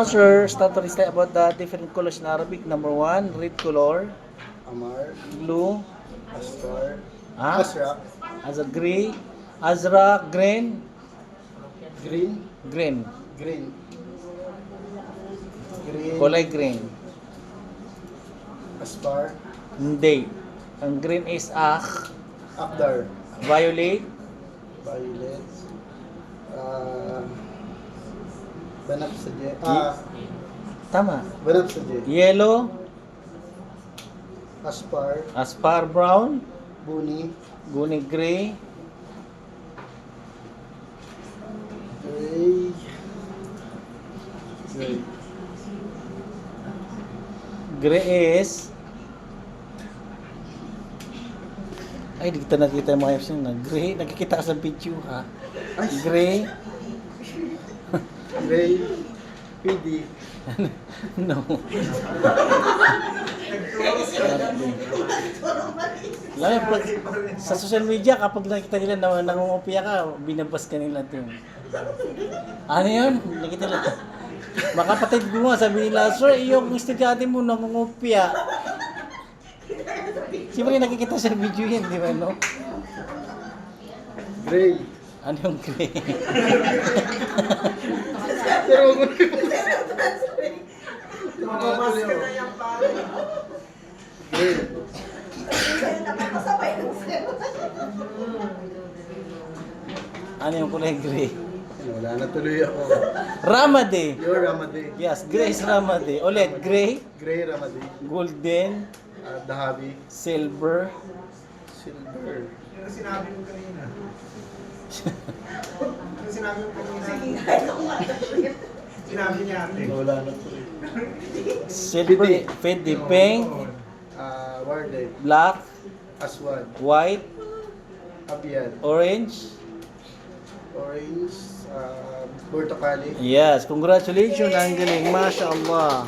Sir, start to list about the different colors in Arabic. Number one, red color, Amar, blue, Astar, ah, Asra, azra gray, azra green, Green, green, Green, Green, kulay green. Aspar, Hindi. Ang green is Akdar, violet, Violet, uh, Banapsaje, tama. Banapsaje, Yellow, Aspar, aspar brown, Buni, guni gray, Gray, Gray, gray is ay, di kita nakita yung mga option na gray. Nakikita ka sa video, ha? Gray. Gray, PD, No. Lalo pag sa social media kapag nakita nila na nangungopia ka, binabas ka nila ito. Ano yun? Nakita nila. Baka patid mo nga, sabi nila, sir, yung estudyante mo nangungopia. Siyempre nakikita sa video yan, di ba, no? Gray. Ano yung gray? Pero huwag mo Gray. Ano yung kulay gray? Wala na tuloy ako. Ramade. Your Ramadi. Yes, gray is Ramade. Ulit, gray, Gray Ramadi. golden, Dahabi. silver, Silver. Yung sinabi mo kanina. Yung sinabi mo kanina. Sinabi niya ate. Wala na tuloy. silver, fede, pink, Warden. black, Aswad. white, Abiad. orange. Orange. Portokali. Yes, congratulations, ang galing, mashallah.